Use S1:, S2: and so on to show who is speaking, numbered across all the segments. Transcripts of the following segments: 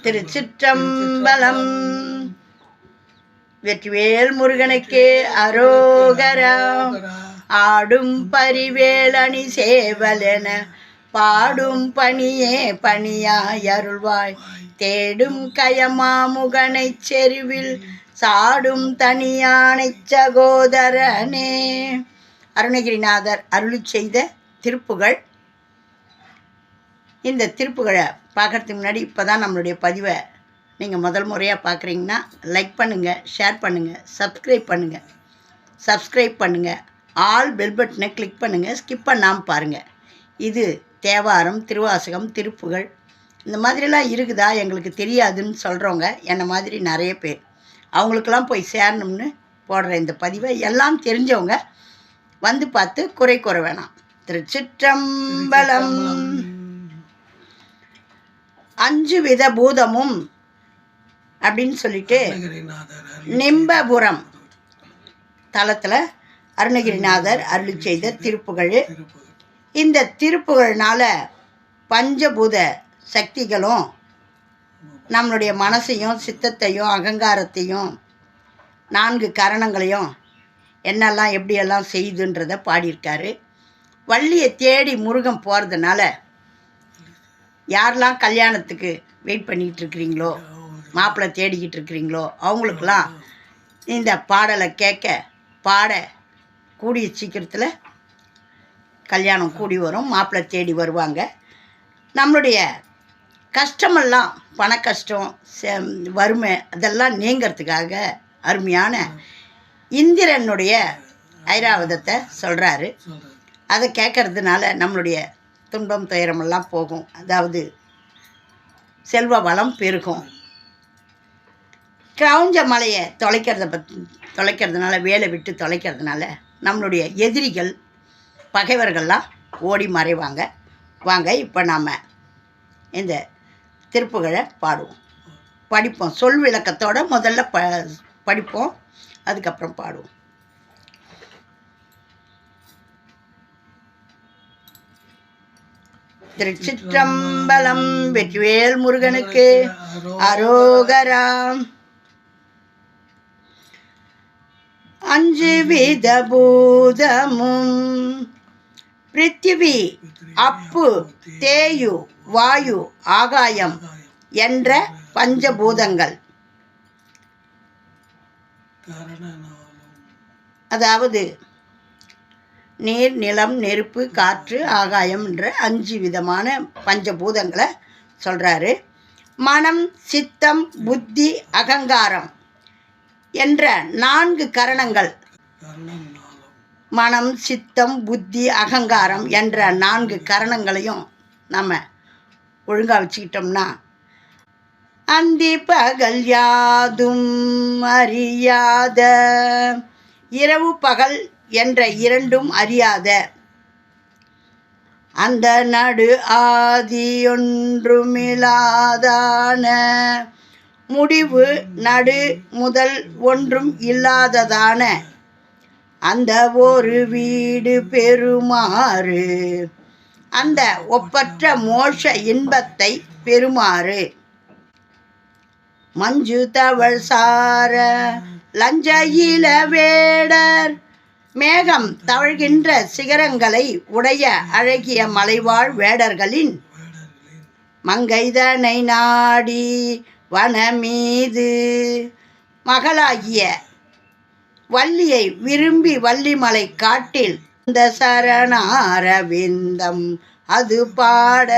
S1: திருச்சிற்றம்பலம். வெற்றிவேல் முருகனுக்கு அரோகரா. ஆடும் பரிவேலணி சேவலென பாடும் பணியே பணியாய் அருள்வாய். தேடும் கயமாமுகனைச் செருவில் சாடும் தனியானைச் சகோதரனே. அருணகிரிநாதர் அருளி செய்த திருப்புகழ். இந்த திருப்புகழை பார்க்குறதுக்கு முன்னாடி இப்போ தான் நம்மளுடைய பதிவை நீங்கள் முதல் முறையாக பார்க்குறீங்கன்னா லைக் பண்ணுங்கள், ஷேர் பண்ணுங்கள், சப்ஸ்கிரைப் பண்ணுங்கள், ஆல் பெல் பட்டனை கிளிக் பண்ணுங்கள், ஸ்கிப் பண்ணாமல் பாருங்கள். இது தேவாரம், திருவாசகம், திருப்புகழ் இந்த மாதிரிலாம் இருக்குதா எங்களுக்கு தெரியாதுன்னு சொல்கிறவங்க என்னை மாதிரி நிறைய பேர். அவங்களுக்கெல்லாம் போய் சேரணும்னு போடுற இந்த பதிவை எல்லாம் தெரிஞ்சவங்க வந்து பார்த்து குறை கூற வேணாம். திருச்சிற்றம்பலம். 5 வித பூதமும் அப்படின்னு சொல்லிட்டு நிம்பபுரம் தலத்தில் அருணகிரிநாதர் அருளி செய்த திருப்புகழ். இந்த திருப்புகழ்னால பஞ்சபூத சக்திகளும் நம்மளுடைய மனசையும் சித்தத்தையும் அகங்காரத்தையும் 4 கரணங்களையும் என்னெல்லாம் எப்படியெல்லாம் செய்துன்றதை பாடியிருக்காரு. வள்ளியை தேடி முருகன் போகிறதுனால யாரெல்லாம் கல்யாணத்துக்கு வெயிட் பண்ணிகிட்டு இருக்கிறீங்களோ, மாப்பிள்ளை தேடிக்கிட்டு இருக்கிறீங்களோ அவங்களுக்கெல்லாம் இந்த பாடலை கேட்க பாட கூடிய சீக்கிரத்தில் கல்யாணம் கூடி வரும், மாப்பிள்ளை தேடி வருவாங்க. நம்மளுடைய கஷ்டமெல்லாம் பண கஷ்டம், வறுமை அதெல்லாம் நீங்கிறதுக்காக அருமையான இந்திரனுடைய ஐராவதத்தை சொல்கிறாரு. அதை கேட்கறதுனால நம்மளுடைய துன்பம் துயரமெல்லாம் போகும், அதாவது செல்வ வளம் பெருகும். கிரௌஞ்ச மலையை தொலைக்கிறதுனால, வேலை விட்டு தொலைக்கிறதுனால நம்மளுடைய எதிரிகள் பகைவர்கள்லாம் ஓடி மறைவாங்க. வாங்க இப்போ நாம் இந்த திருப்புகழை படிப்போம். சொல் விளக்கத்தோடு முதல்ல படிப்போம், அதுக்கப்புறம் பாடுவோம். திருச்சிற்றம்பலம். வெற்றிவேல் முருகனுக்கு அரோகரா. 5 வித பூதமும் பிருத்திவி, அப்பு, தேயு, வாயு, ஆகாயம் என்ற பஞ்சபூதங்கள். அதாவது நீர், நிலம், நெருப்பு, காற்று, ஆகாயம் என்ற 5 விதமான பஞ்சபூதங்களை சொல்கிறாரு. மனம், சித்தம், புத்தி, அகங்காரம் என்ற 4 கரணங்கள். மனம், சித்தம், புத்தி, அகங்காரம் என்ற 4 கரணங்களையும் நம்ம ஒழுங்காக வச்சுக்கிட்டோம்னா அந்தி பகல் யாதும் அறியாத, இரவு பகல் என்ற 2ம் அறியாத, அந்த நடு ஆதி ஒன்றுமில்லாதான, முடிவு நடு முதல் ஒன்றும் இல்லாததான அந்த ஒரு வீடு பெறுமாறு, அந்த ஒப்பற்ற மோட்ச இன்பத்தை பெறுமாறு. மஞ்சு தவழ் சார லஞ்ச இல வேடர், மேகம் தவழ்கின்ற சிகரங்களை உடைய அழகிய மலைவாழ் வேடர்களின் மங்கைதனை நாடி வனமீது, மகளாகிய வள்ளியை விரும்பி வள்ளிமலை காட்டில் இந்த சரணாரவிந்தம் அது பாட,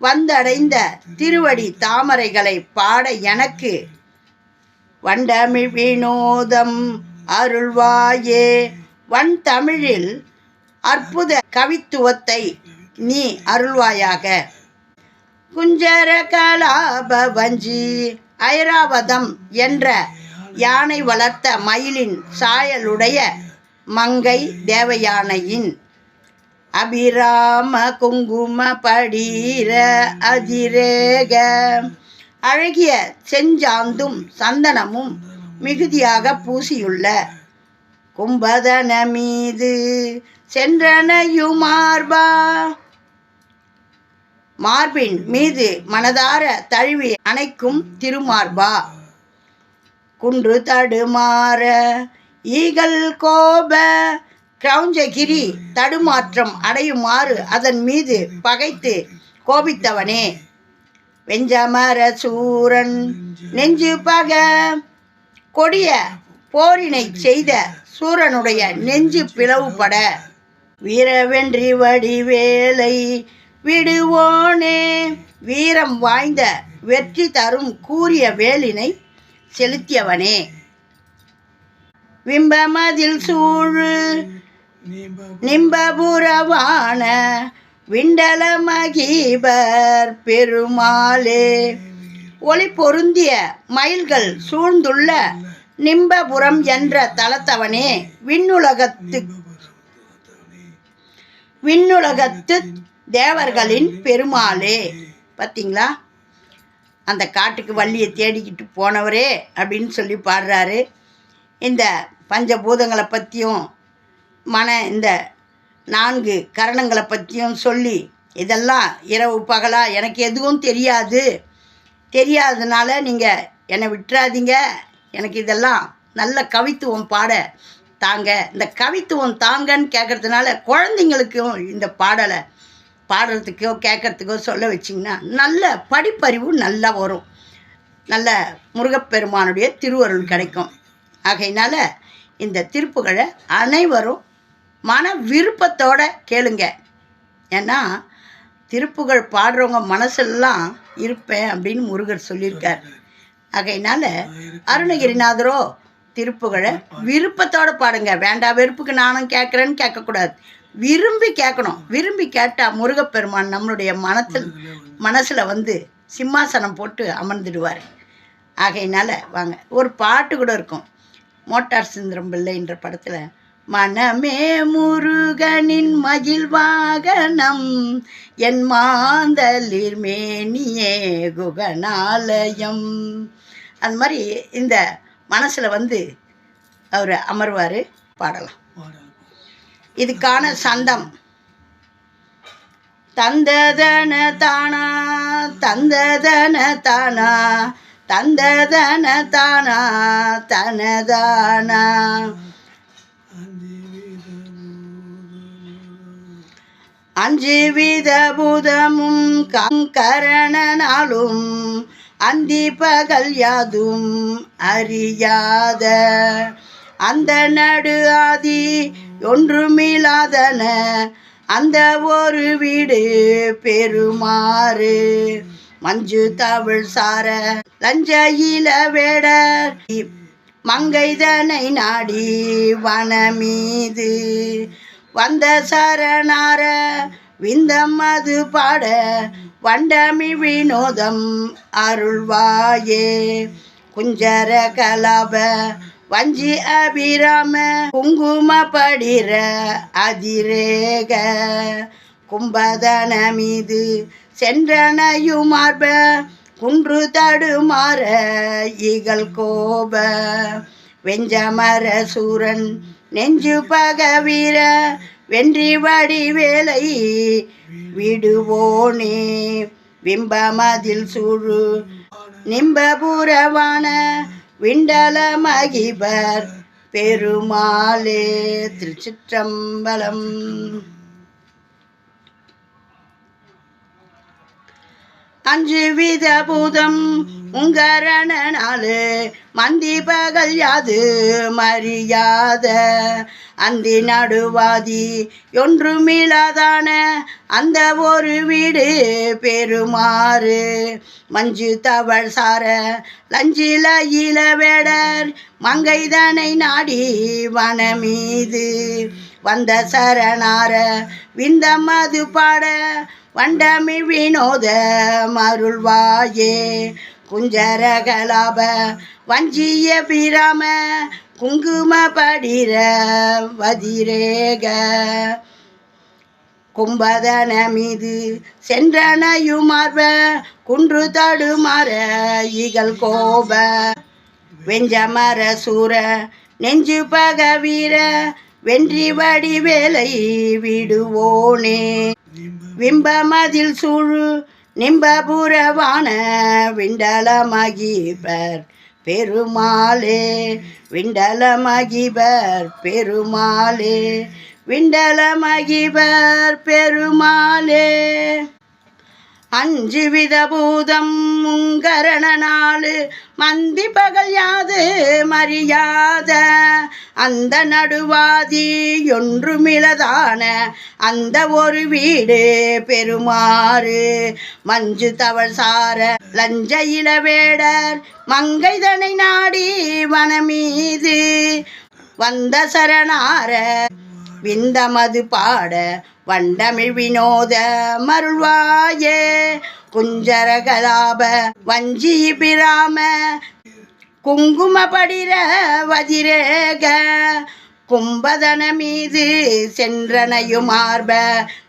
S1: வந்தடைந்த திருவடி தாமரைகளை பாட எனக்கு வண்டமிழ் வினோதம் அருள்வாயே. வன் தமிழில் அற்புத கவித்துவத்தை நீ அருள்வாயாக. குஞ்சர கலாப வஞ்சி ஐராவதம் என்ற யானை வளர்த்த மயிலின் சாயலுடைய மங்கை தேவயானையின் அபிராம குங்கும படீர அதிரேக, அழகிய செஞ்சாந்தும் சந்தனமும் மிகுதியாக பூசியுள்ள கும்பதன மீது சென்றனையுமார்பா, மார்பின் மீது மனதார தழுவி அணைக்கும் திருமார்பா. குன்று தடுமாற ஈகல் கோப கிரௌஞ்சகிரி தடுமாற்றம் அடையுமாறு அதன் மீது பகைத்து கோபித்தவனே. வெஞ்சமர சூரன் நெஞ்சு பக கொடிய போரினை செய்த சூரனுடைய நெஞ்சு பிளவுபட. வீரவென்றி வடிவேலை விடுவோனே, வீரம் வாய்ந்த வெற்றி தரும் கூறிய வேலினை செலுத்தியவனே. விம்பமதில் சூழு நிம்பபுரவான விண்டல மகீபர் பெருமாளே. ஒளி பொருந்திய மயில்கள் சூழ்ந்துள்ள நிம்பபுரம் என்ற தலத்தவனே. விண்ணுலகத்து தேவர்களின் பெருமாளே. பார்த்தீங்களா, அந்த காட்டுக்கு வள்ளியை தேடிக்கிட்டு போனவரே அப்படின்னு சொல்லி பாடுறாரு. இந்த பஞ்சபூதங்களை பற்றியும் இந்த 4 கரணங்களை பற்றியும் சொல்லி, இதெல்லாம் இரவு பகலாக எனக்கு எதுவும் தெரியாததுனால நீங்கள் என்னை விட்டுறாதீங்க, எனக்கு இதெல்லாம் நல்ல கவித்துவம் பாட தாங்க, இந்த கவித்துவம் தாங்கன்னு கேட்குறதுனால குழந்தைங்களுக்கும் இந்த பாடலை பாடுறதுக்கோ கேட்குறதுக்கோ சொல்ல வச்சிங்கன்னா நல்ல படிப்பறிவு நல்லா வரும், நல்ல முருகப்பெருமானுடைய திருவருள் கிடைக்கும். ஆகையினால இந்த திருப்புகழை அனைவரும் மன விருப்பத்தோடு கேளுங்க. ஏன்னா திருப்புகழ் பாடுறவங்க மனசெல்லாம் இருப்பேன் அப்படின்னு முருகர் சொல்லியிருக்கார். ஆகையினால அருணகிரிநாதரோ திருப்புகழை விருப்பத்தோடு பாடுங்க. வேண்டா வெறுப்புக்கு நானும் கேட்குறேன்னு கேட்கக்கூடாது, விரும்பி கேட்கணும். விரும்பி கேட்டால் முருகப்பெருமான் நம்மளுடைய மனசில் வந்து சிம்மாசனம் போட்டு அமர்ந்துடுவார். ஆகையினால வாங்க, ஒரு பாட்டு கூட இருக்கும், மோட்டார் சுந்தரம் பிள்ளைன்ற படத்தில், மனமே முருகனின் மகிழ் வாகனம் என் மாந்தளிர் மேனியே குகனாலயம். அந்த மாதிரி இந்த மனசில் வந்து அவர் அமர்வார். பாடலாம். இதுக்கான சந்தம் தந்ததன தானா தந்ததன தானா தந்ததன தானா தனதானா. அஞ்சு வித பூதமும் கங்கரணனாலும் அந்தி பகல் யாதும் அறியாத அந்த நடு ஆதி ஒன்றுமில்லாதன அந்த ஒரு வீடு பெருமாறு. மஞ்சு தவிழ் சார லஞ்சையில வேடர் மங்கைதனை நாடி வனமீது வந்த சரணார விந்தம் அது பாட வண்டமி வினோதம் அருள்வாயே. குஞ்சர கலாப வஞ்சி அபிராம குங்கும படிர அதிரேக கும்பதன மீது சென்றனையுமார்ப குன்று தடுமாற ஈகல் கோப. வெஞ்சமர சூரன் நெஞ்சு பகவீர வென்றி வடிவேலை விடுவோனே. விம்பமதில் சூழு நிம்பபுரவான விண்டல மகிபர் பெருமாளே. திருச்சிற்றம்பலம். அஞ்சு வித பூதம் உங்கரணனாலு மந்தி பகல் யாது மரியாத அந்தி நடுவாதி ஒன்றுமில்லாதான அந்த ஒரு வீடு பெருமாறு. மஞ்சு தவழ் சார லஞ்சில இல வேடர் மங்கைதனை நாடி வனமீது வந்த சரணார விந்தம் அது பாட வண்டமி வினோத மருள்வாயே. குஞ்சர கலாப வஞ்சிய பிராம குங்கும படிர வதிரேக கும்பதன மீது சென்றனையுமார்ப குன்று தடுமாற ஈகல் கோப. வெஞ்சமர சூர நெஞ்சு பகவீர வென்றி வடிவேலை விடுவோனே. விம்பமதில் சூழு நிம்பபுரவான விண்டலமகிபர் பெருமாளே, விண்டலமகிபர் பெருமாளே, விண்டலமகிபர் பெருமாளே. 5 வித பூதம் முங்கரண 4 மந்தி பகல் யாது மரியாத அந்த நடுவாதி ஒன்றுமிலதான அந்த ஒரு வீடு பெருமாறு மஞ்சு தவள் சார லஞ்ச இளவேடர் மங்கைதனை நாடி வனமீது வந்த சரணார விந்தமது பாட வண்டமிழ் வினோத மருள்வாயே குஞ்சரகலாப வஞ்சி பிராம குங்கும படிர வதிரேக கும்பதன மீது சென்றனையுமார்ப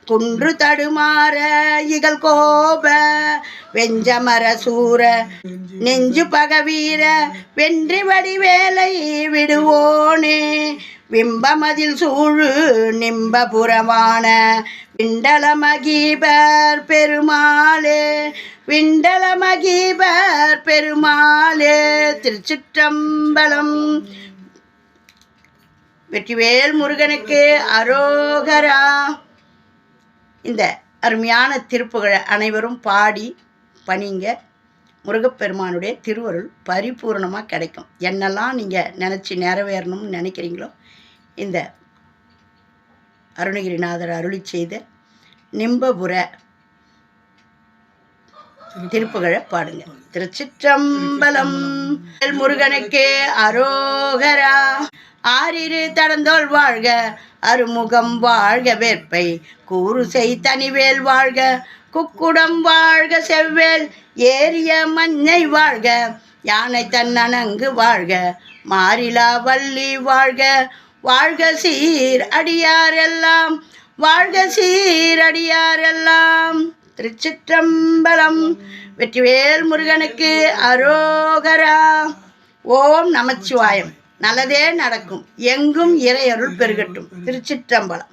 S1: குன்று தடுமாற இகழ் கோப வெஞ்சமர சூர நெஞ்சு பகவீர வென்றி வடிவேலை விடுவோனே விம்பமதில் சூழு நிம்பபுரமான விண்டலமகிபர் பெருமாளே, விண்டலமகிபர் பெருமாளே. திருச்சிற்றம்பலம். வெற்றிவேல் முருகனுக்கு அரோகரா. இந்த அருமையான திருப்புகழை அனைவரும் பாடி பணிங்க. முருகப்பெருமானுடைய திருவருள் பரிபூர்ணமாக கிடைக்கும். என்னெல்லாம் நீங்கள் நினச்சி நிறைவேறணும்னு நினைக்கிறீங்களோ இந்த அருணகிரிநாதர் அருளி செய்த நிம்பபுர திருப்புகழை பாடுங்க. திருச்சிற்றம்பலம். முருகனுக்கு அரோகரா. ஆறிரு தடந்தோள் வாழ்க, அருமுகம் வாழ்க, வேற்பை கூறுசெய் தனிவேல் வாழ்க, குக்குடம் வாழ்க, செவ்வேல் ஏரிய மஞ்சை வாழ்க, யானை தன்னனங்கு வாழ்க, மாறிலா வள்ளி வாழ்க, வாழ்க சீர் அடியாரெல்லாம், வாழ்க சீர் அடியாரெல்லாம். திருச்சிற்றம்பலம். வெற்றிவேல் முருகனுக்கு அரோகரா. ஓம் நமச்சிவாயம். நல்லதே நடக்கும். எங்கும் இறையருள் பெருகட்டும். திருச்சிற்றம்பலம்.